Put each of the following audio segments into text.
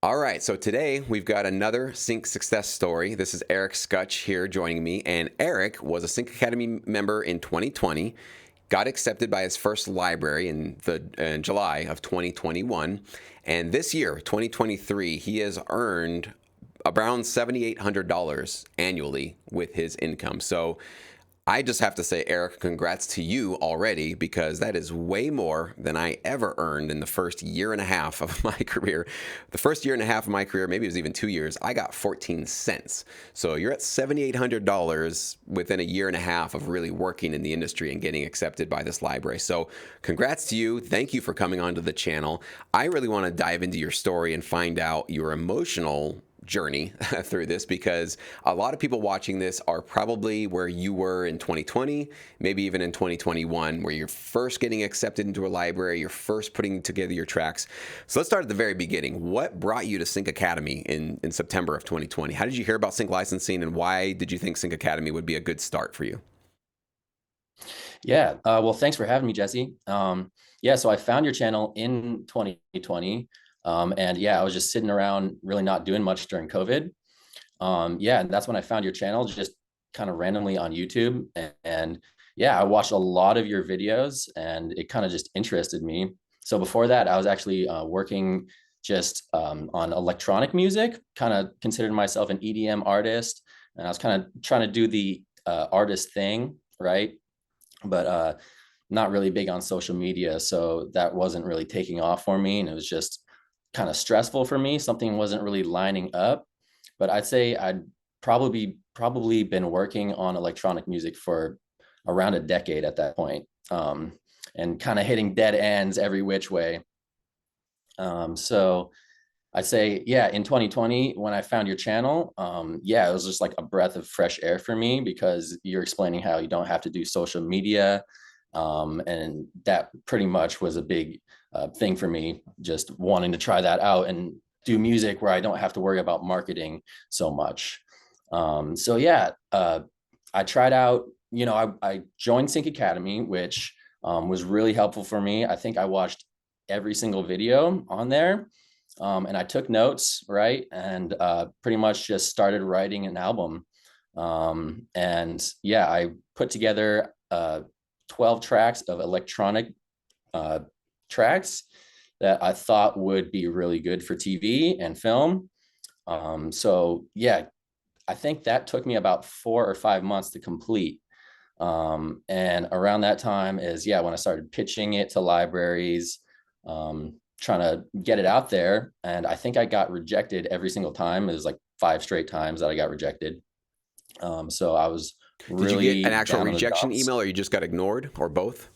All right, so today we've got another Sync success story. This is Eric Scutch here joining me, and Eric was a Sync Academy member in 2020, got accepted by his first library in July of 2021, and this year, 2023, he has earned around $7,800 annually with his income. So I just have to say, Eric, congrats to you already, because that is way more than I ever earned in the first year and a half of my career. The first year and a half of my career, maybe it was even 2 years, I got 14 cents. So you're at $7,800 within a year and a half of really working in the industry and getting accepted by this library. So congrats to you. Thank you for coming onto the channel. I really want to dive into your story and find out your emotional journey through this, because a lot of people watching this are probably where you were in 2020, maybe even in 2021, where you're first getting accepted into a library, you're first putting together your tracks. So let's start at the very beginning. What brought you to Sync Academy in September of 2020? How did you hear about Sync licensing, and why did you think Sync Academy would be a good start for you? Yeah, well, thanks for having me, Jesse. Yeah, so I found your channel in 2020. And yeah, I was just sitting around really not doing much during COVID. Yeah, and that's when I found your channel just kind of randomly on YouTube. And yeah, I watched a lot of your videos and it kind of just interested me. So before that, I was actually working just on electronic music, kind of considered myself an EDM artist. And I was kind of trying to do the artist thing, right? But not really big on social media. So that wasn't really taking off for me. And it was just kind of stressful for me. Something wasn't really lining up. But I'd say I'd probably been working on electronic music for around a decade at that point, and kind of hitting dead ends every which way. So I'd say, yeah, in 2020, when I found your channel, yeah, it was just like a breath of fresh air for me, because you're explaining how you don't have to do social media. And that pretty much was a big thing for me, just wanting to try that out and do music where I don't have to worry about marketing so much. So yeah, I tried out, I joined Sync Academy, which was really helpful for me. I think I watched every single video on there. And I took notes, right? And pretty much just started writing an album. And yeah, I put together 12 tracks of electronic tracks that I thought would be really good for TV and film. So yeah, I think that took me about 4 or 5 months to complete. And around that time is, yeah, when I started pitching it to libraries, trying to get it out there. And I think I got rejected every single time. It was like 5 straight times that I got rejected. So I was Did you get an really actual down in the rejection dumps. email, or you just got ignored, or both?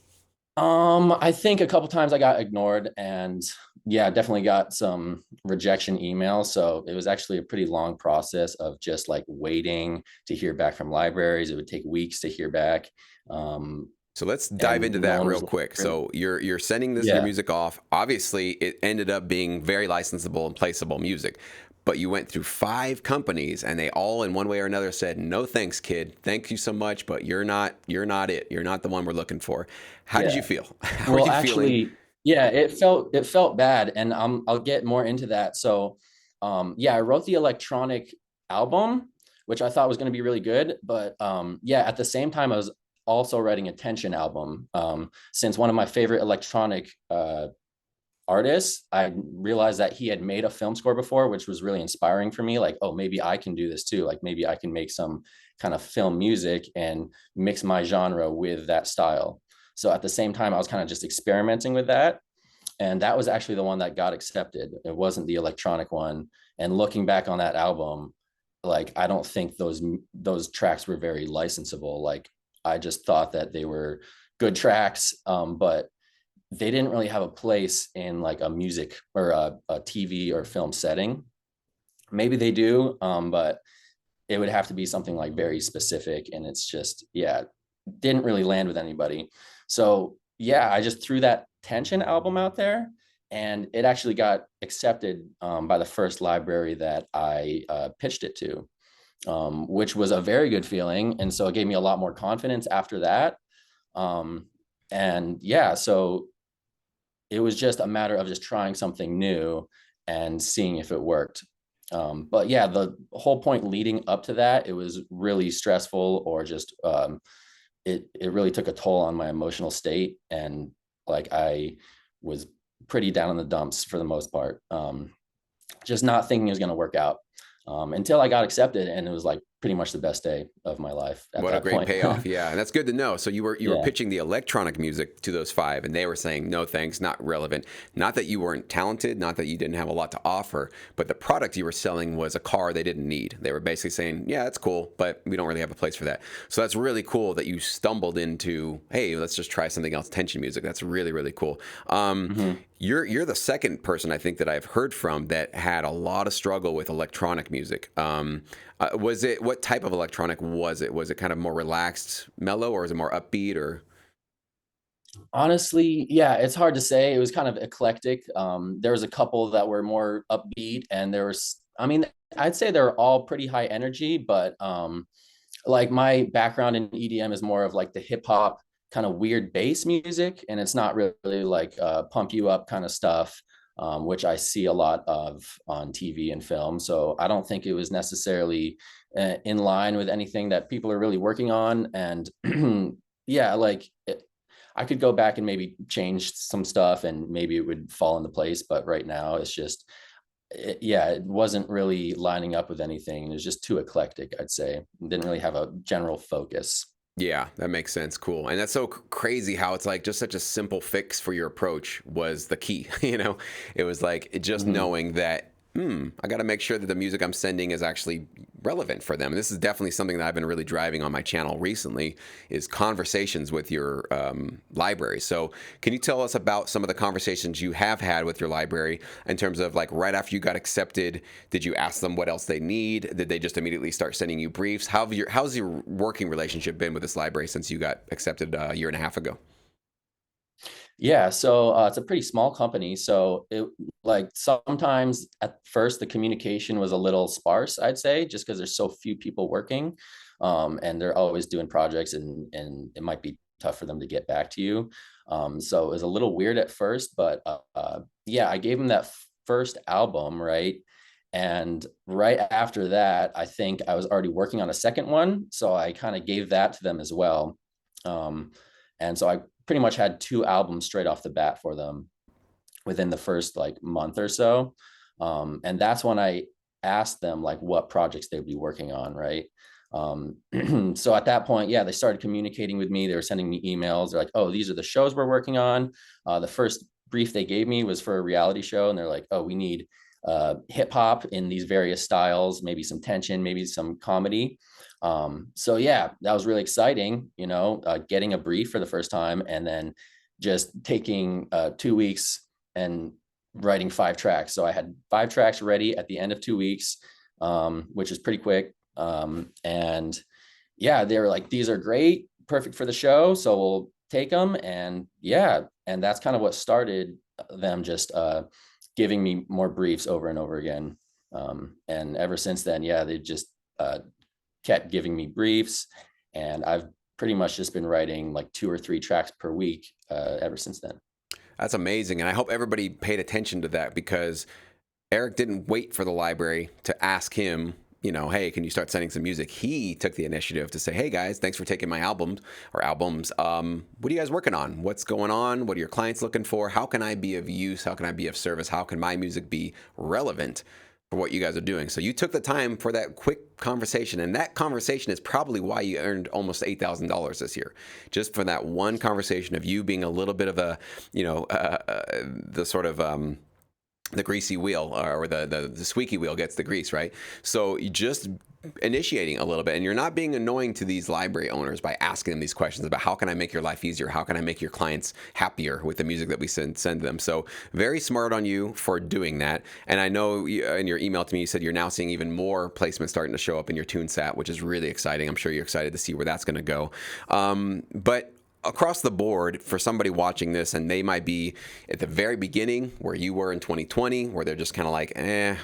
I think a couple times I got ignored, and yeah, definitely got some rejection emails. So it was actually a pretty long process of just like waiting to hear back from libraries. It would take weeks to hear back. So let's dive And into no that one real was quick. really, So you're sending your yeah, music off. Obviously, it ended up being very licensable and placeable music. But you went through 5 companies, and they all, in one way or another, said, "No thanks, kid. Thank you so much, but you're not it. You're not the one we're looking for." How did you yeah. feel? How are Well, you feeling? actually, yeah, it felt bad, and I'll get more into that. So, yeah, I wrote the electronic album, which I thought was going to be really good, but yeah, at the same time, I was also writing a tension album. Since one of my favorite electronic artists, I realized that he had made a film score before, which was really inspiring for me. Like, oh, maybe I can do this too. Like, maybe I can make some kind of film music and mix my genre with that style. So at the same time, I was kind of just experimenting with that. And that was actually the one that got accepted. It wasn't the electronic one. And looking back on that album, like, I don't think those tracks were very licensable. Like, I just thought that they were good tracks, but they didn't really have a place in like a music or a TV or film setting. Maybe they do, but it would have to be something like very specific. And it's just, yeah, didn't really land with anybody. So yeah, I just threw that tension album out there, and it actually got accepted by the first library that I pitched it to, which was a very good feeling. And so it gave me a lot more confidence after that. Um, and yeah, so it was just a matter of just trying something new. and seeing if it worked. But yeah, the whole point leading up to that, it was really stressful, or just it really took a toll on my emotional state, and like I was pretty down in the dumps for the most part. Just not thinking it was going to work out, until I got accepted, and it was like pretty much the best day of my life at What a that great point. payoff. Yeah. And that's good to know. So you were Yeah. pitching the electronic music to those five, and they were saying, no, thanks, not relevant. Not that you weren't talented, not that you didn't have a lot to offer, but the product you were selling was a car they didn't need. They were basically saying, yeah, that's cool, but we don't really have a place for that. So that's really cool that you stumbled into, hey, let's just try something else, tension music. That's really, really cool. Mhm. You're the second person I think that I've heard from that had a lot of struggle with electronic music. Was it, what type of electronic was it? Was it kind of more relaxed, mellow, or is it more upbeat? Or Honestly, yeah, it's hard to say. It was kind of eclectic. There was a couple that were more upbeat, and there was, I mean, I'd say they're all pretty high energy, but like my background in EDM is more of like the hip hop kind of weird bass music, and it's not really like pump you up kind of stuff, which I see a lot of on TV and film. So I don't think it was necessarily in line with anything that people are really working on. And yeah, like I could go back and maybe change some stuff, and maybe it would fall into place. But right now, it's just, yeah, it wasn't really lining up with anything. It was just too eclectic, I'd say. It didn't really have a general focus. yeah, that makes sense. Cool. And that's so crazy how it's like just such a simple fix for your approach was the key. It was like just Mhm. knowing that, I got to make sure that the music I'm sending is actually relevant for them. And this is definitely something that I've been really driving on my channel recently is conversations with your library. So can you tell us about some of the conversations you have had with your library in terms of like right after you got accepted, did you ask them what else they need? Did they just immediately start sending you briefs? How's your working relationship been with this library since you got accepted a year and a half ago? Yeah, so it's a pretty small company. So it, like, sometimes at first the communication was a little sparse, I'd say, just because there's so few people working, and they're always doing projects, and it might be tough for them to get back to you. So it was a little weird at first, but yeah, I gave them that first album, right? And right after that, I think I was already working on a second one, so I kind of gave that to them as well. Um, and so I pretty much had two albums straight off the bat for them within the first like month or so. And that's when I asked them like what projects they would be working on, right? So at that point, yeah, they started communicating with me. They were sending me emails. They're like, oh, these are the shows we're working on. The first brief they gave me was for a reality show, and they're like, oh, we need hip hop in these various styles, maybe some tension, maybe some comedy. So yeah, that was really exciting, getting a brief for the first time, and then just taking 2 weeks and writing 5 tracks. So I had 5 tracks ready at the end of 2 weeks, which is pretty quick. And yeah, they were like, these are great, perfect for the show. So we'll take them. And yeah, and that's kind of what started them just giving me more briefs over and over again. And ever since then, yeah, they just kept giving me briefs, and I've pretty much just been writing like 2 or 3 tracks per week ever since then. That's amazing. And I hope everybody paid attention to that because Eric didn't wait for the library to ask him, hey, can you start sending some music? He took the initiative to say, hey guys, thanks for taking my album or albums. What are you guys working on? What's going on? What are your clients looking for? How can I be of use? How can I be of service? How can my music be relevant for what you guys are doing? So you took the time for that quick conversation, and that conversation is probably why you earned almost $8,000 this year, just for that one conversation of you being a little bit of a, the sort of the greasy wheel or the squeaky wheel gets the grease, right? So you just initiating a little bit, and you're not being annoying to these library owners by asking them these questions about how can I make your life easier? How can I make your clients happier with the music that we send them? So very smart on you for doing that. And I know in your email to me, you said you're now seeing even more placements starting to show up in your TuneSat, which is really exciting. I'm sure you're excited to see where that's going to go. But across the board for somebody watching this, and they might be at the very beginning where you were in 2020, where they're just kind of like,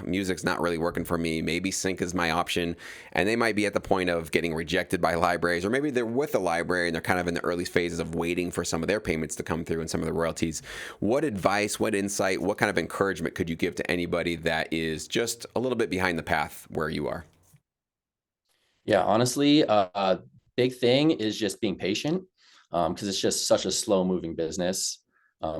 music's not really working for me. Maybe sync is my option. And they might be at the point of getting rejected by libraries, or maybe they're with a library and they're kind of in the early phases of waiting for some of their payments to come through and some of the royalties. What advice, what insight, what kind of encouragement could you give to anybody that is just a little bit behind the path where you are? Yeah, honestly, big thing is just being patient, because it's just such a slow moving business.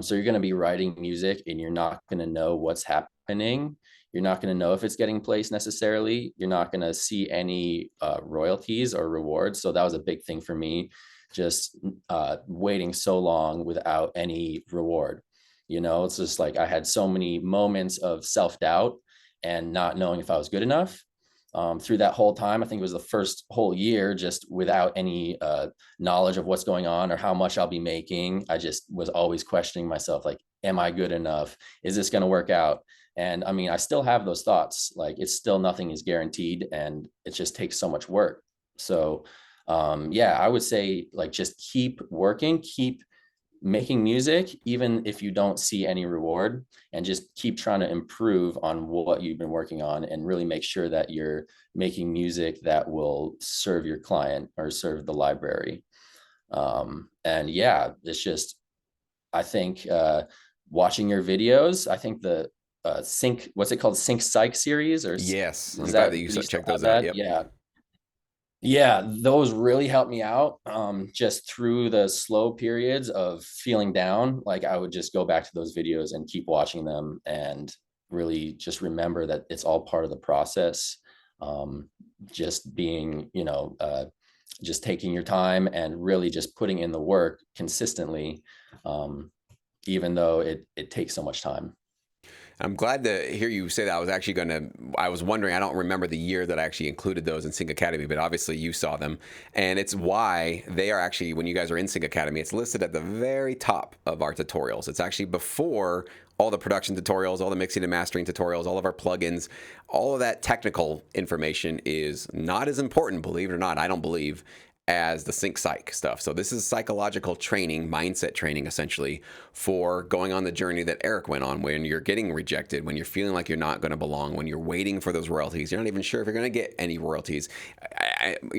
So you're going to be writing music and you're not going to know what's happening. You're not going to know if it's getting placed necessarily. You're not going to see any royalties or rewards. So that was a big thing for me, just waiting so long without any reward. It's just like I had so many moments of self-doubt and not knowing if I was good enough. Through that whole time, I think it was the first whole year, just without any knowledge of what's going on or how much I'll be making. I just was always questioning myself, like, am I good enough? Is this going to work out? And I mean, I still have those thoughts. Like, it's still, nothing is guaranteed, and it just takes so much work. So yeah, I would say, like, just keep working, keep making music, even if you don't see any reward, and just keep trying to improve on what you've been working on, and really make sure that you're making music that will serve your client or serve the library. And yeah, it's just, I think, watching your videos, I think the sync, what's it called? Sync Psych series, or Yes, I'm is glad that, that you do you check still have those out. that? Yep. Yeah. Yeah, those really helped me out. Just through the slow periods of feeling down, like, I would just go back to those videos and keep watching them, and really just remember that it's all part of the process. Just being, just taking your time and really just putting in the work consistently, even though it takes so much time. I'm glad to hear you say that. I was wondering, I don't remember the year that I actually included those in Sync Academy, but obviously you saw them. And it's why they are actually, when you guys are in Sync Academy, it's listed at the very top of our tutorials. It's actually before all the production tutorials, all the mixing and mastering tutorials, all of our plugins. All of that technical information is not as important, believe it or not, I don't believe, as the Sync Psych stuff. So this is psychological training, mindset training, essentially, for going on the journey that Eric went on, when you're getting rejected, when you're feeling like you're not going to belong, when you're waiting for those royalties. You're not even sure if you're going to get any royalties.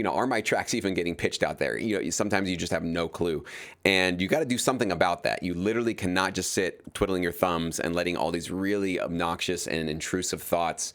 Are my tracks even getting pitched out there? Sometimes you just have no clue. And you got to do something about that. You literally cannot just sit twiddling your thumbs and letting all these really obnoxious and intrusive thoughts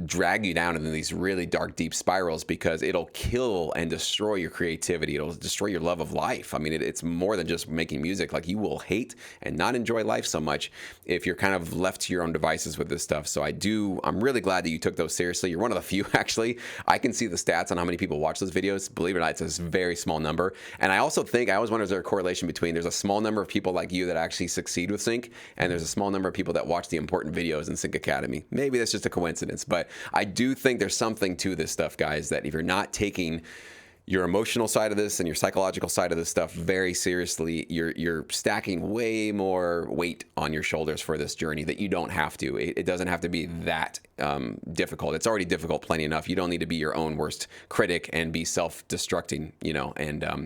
drag you down into these really dark, deep spirals, because it'll kill and destroy your creativity. It'll destroy your love of life. I mean, it's more than just making music. Like, you will hate and not enjoy life so much if you're kind of left to your own devices with this stuff. So I'm really glad that you took those seriously. You're one of the few, actually. I can see the stats on how many people watch those videos. Believe it or not, it's a very small number. And I also think, I always wonder, is there a correlation between, there's a small number of people like you that actually succeed with Sync, and there's a small number of people that watch the important videos in Sync Academy. Maybe that's just a coincidence. But I do think there's something to this stuff, guys, that if you're not taking your emotional side of this and your psychological side of this stuff very seriously, you're stacking way more weight on your shoulders for this journey that you don't have to. It doesn't have to be that difficult. It's already difficult plenty enough. You don't need to be your own worst critic and be self-destructing,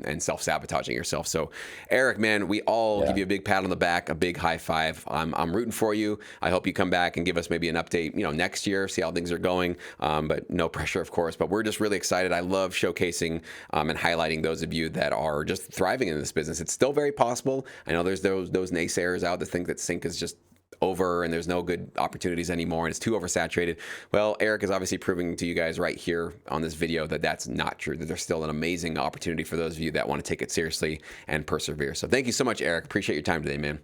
and self-sabotaging yourself. So, Eric, man, we all give you a big pat on the back, a big high five. I'm rooting for you. I hope you come back and give us maybe an update, next year, see how things are going. But no pressure, of course. But we're just really excited. I love showcasing and highlighting those of you that are just thriving in this business. It's still very possible. I know there's those naysayers out that think that Sync is just over and there's no good opportunities anymore and it's too oversaturated. Well, Eric is obviously proving to you guys right here on this video that that's not true, that there's still an amazing opportunity for those of you that want to take it seriously and persevere. So thank you so much, Eric. Appreciate your time today, man.